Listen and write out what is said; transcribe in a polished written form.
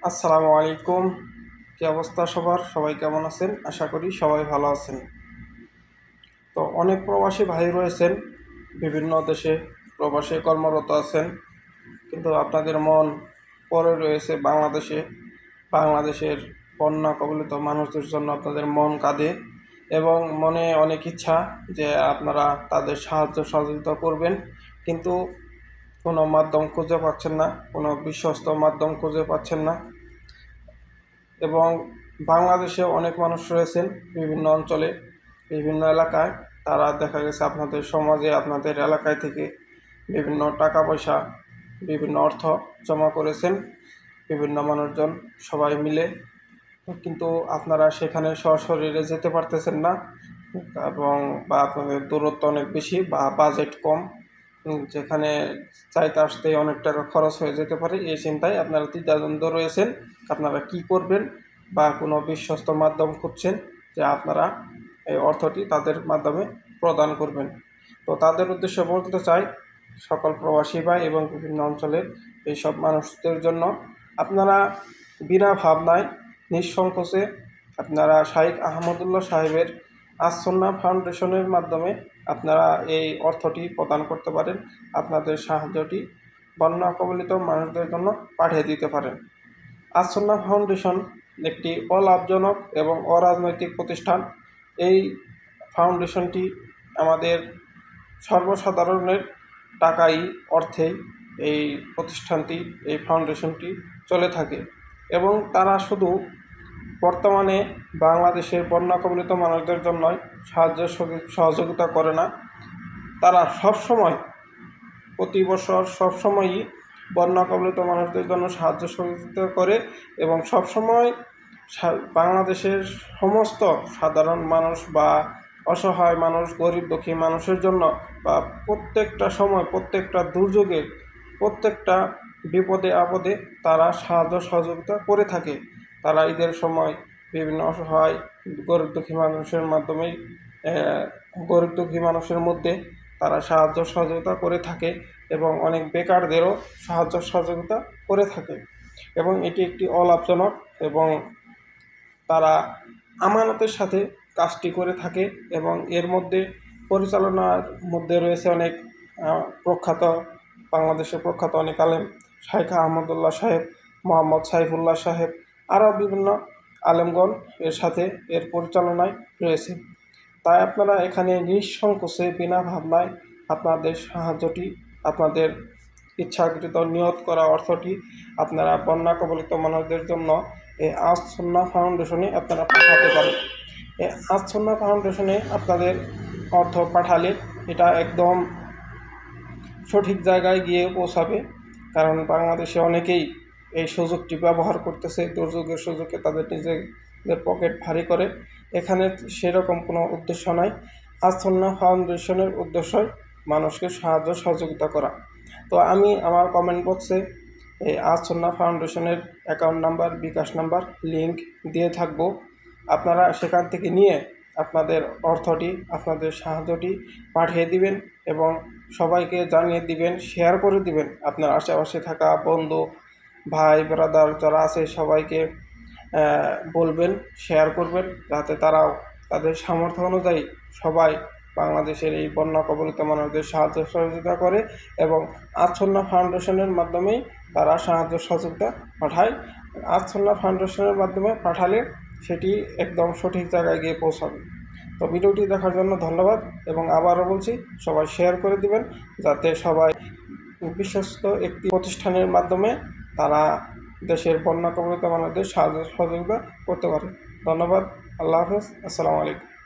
আসসালামু আলাইকুম। কি অবস্থা সবার? সবাই কেমন আছেন? আশা করি সবাই ভালো আছেন। তো অনেক প্রবাসী ভাই রয়েছেন, বিভিন্ন দেশে প্রবাসে কর্মরত আছেন, কিন্তু আপনাদের মন পড়ে রয়েছে বাংলাদেশে। বাংলাদেশের বন্যা কবলিত মানুষদের জন্য আপনাদের মন কাঁদে এবং মনে অনেক ইচ্ছা যে আপনারা তাদের সাহায্য সহযোগিতা করবেন, কিন্তু কোনো মাধ্যম খুঁজে পাচ্ছেন না, কোনো বিশ্বস্ত মাধ্যম খুঁজে পাচ্ছেন না। এবং বাংলাদেশে অনেক মানুষ রয়েছেন বিভিন্ন অঞ্চলে, বিভিন্ন এলাকায়। তারা দেখা গেছে আপনাদের সমাজে, আপনাদের এলাকায় থেকে বিভিন্ন টাকা পয়সা, বিভিন্ন অর্থ জমা করেছেন বিভিন্ন মানুষজন সবাই মিলে, কিন্তু আপনারা সেখানে সশরীরে যেতে পারতেছেন না, এবং বা আপনাদের দূরত্ব অনেক বেশি বা বাজেট কম, যেখানে চাইতে আসতেই অনেক টাকা খরচ হয়ে যেতে পারে। এই চিন্তায় আপনারা দ্বিধাদ্বন্দ্ব রয়েছেন, আপনারা কি করবেন, বা কোনো বিশ্বস্ত মাধ্যম খুঁজছেন যে আপনারা এই অর্থটি তাদের মাধ্যমে প্রদান করবেন। তো তাদের উদ্দেশ্যে বলতে চাই, সকল প্রবাসী ভাই এবং বিভিন্ন অঞ্চলের এইসব মানুষদের জন্য আপনারা বিনা ভাবনায় নিঃসংকোচে আপনারা শাইখ আহমদুল্লাহ সাহেবের আসন্না ফাউন্ডেশনের মাধ্যমে আপনারা এই অর্থটি প্রদান করতে পারেন। আপনাদের সাহায্যটি বন্যা কবলিত মানুষদের জন্য পাঠিয়ে দিতে পারেন। আসন্না ফাউন্ডেশন একটি অলাভজনক এবং অরাজনৈতিক প্রতিষ্ঠান। এই ফাউন্ডেশনটি আমাদের সর্বসাধারণের টাকাই, অর্থেই এই প্রতিষ্ঠানটি, এই ফাউন্ডেশনটি চলে থাকে, এবং তারা শুধু বর্তমানে বাংলাদেশের বন্যা কবলিত মানুষদের জন্যই সাহায্য সহযোগিতা করে না, তারা সবসময়, প্রতি বছর সবসময়ই বন্যা কবলিত মানুষদের জন্য সাহায্য সহযোগিতা করে, এবং সবসময় বাংলাদেশের সমস্ত সাধারণ মানুষ বা অসহায় মানুষ, গরিব দুঃখী মানুষের জন্য, বা প্রত্যেকটা সময়, প্রত্যেকটা দুর্যোগে, প্রত্যেকটা বিপদে আপদে তারা সাহায্য সহযোগিতা করে থাকে। তারা ঈদের সময় বিভিন্ন অসহায় গরিব দুঃখী মানুষের মাধ্যমেই, গরিব দুঃখী মানুষের মধ্যে তারা সাহায্য সহযোগিতা করে থাকে, এবং অনেক বেকারদেরও সাহায্য সহযোগিতা করে থাকে। এবং এটি একটি অলাভজনক, এবং তারা আমানতের সাথে কাজটি করে থাকে, এবং এর মধ্যে পরিচালনার মধ্যে রয়েছে অনেক প্রখ্যাত, বাংলাদেশের প্রখ্যাত অনেক আলেম, শাইখ আহমদুল্লাহ সাহেব, মোহাম্মদ সাইফুল্লাহ সাহেব, আরও বিভিন্ন আলেমগণ এর সাথে, এর পরিচালনায় রয়েছে। তাই আপনারা এখানে নিঃসংকোচে বিনা ভাবনায় আপনাদের সাহায্যটি, আপনাদের ইচ্ছাকৃত নিয়ত করা অর্থটি আপনারা বন্যা কবলিত মানুষদের জন্য এই আসন্না ফাউন্ডেশনে আপনারা পাঠাতে পারেন। এই আসন্না ফাউন্ডেশনে আপনাদের অর্থ পাঠালে এটা একদম সঠিক জায়গায় গিয়ে পৌঁছাবে, কারণ বাংলাদেশে অনেকেই এই সুযোগটি ব্যবহার করতেছে, দুর্যোগের সুযোগে তাদের নিজেদের পকেট ভারী করে। এখানে সেরকম কোনো উদ্দেশ্য নাই। আসন্না ফাউন্ডেশনের উদ্দেশ্যই মানুষকে সাহায্য সহযোগিতা করা। তো আমি আমার কমেন্ট বক্সে এই আসন্না ফাউন্ডেশনের অ্যাকাউন্ট নাম্বার, বিকাশ নাম্বার লিংক দিয়ে থাকবো। আপনারা সেখান থেকে নিয়ে আপনাদের অর্থটি, আপনাদের সাহায্যটি পাঠিয়ে দিবেন, এবং সবাইকে জানিয়ে দিবেন, শেয়ার করে দিবেন। আপনার আশেপাশে থাকা বন্ধু, ভাই, ব্রাদার যারা আছে সবাইকে বলবেন, শেয়ার করবেন, যাতে তারাও তাদের সামর্থ্য অনুযায়ী সবাই বাংলাদেশের এই বন্যা কবলিত মানুষদের সাহায্য সহযোগিতা করে, এবং আসন্না ফাউন্ডেশনের মাধ্যমেই তারা সাহায্য সহযোগিতা পাঠায়। আসন্না ফাউন্ডেশনের মাধ্যমে পাঠালে সেটি একদম সঠিক জায়গায় গিয়ে পৌঁছাবে। তো ভিডিওটি দেখার জন্য ধন্যবাদ, এবং আবারও বলছি, সবাই শেয়ার করে দিবেন, যাতে সবাই বিশ্বস্ত একটি প্রতিষ্ঠানের মাধ্যমে তারা দেশের বন্যা কবলিত মানুষদের সাহায্য সহযোগিতা করতে পারে। ধন্যবাদ। আল্লাহ হাফেজ। আসসালামু আলাইকুম।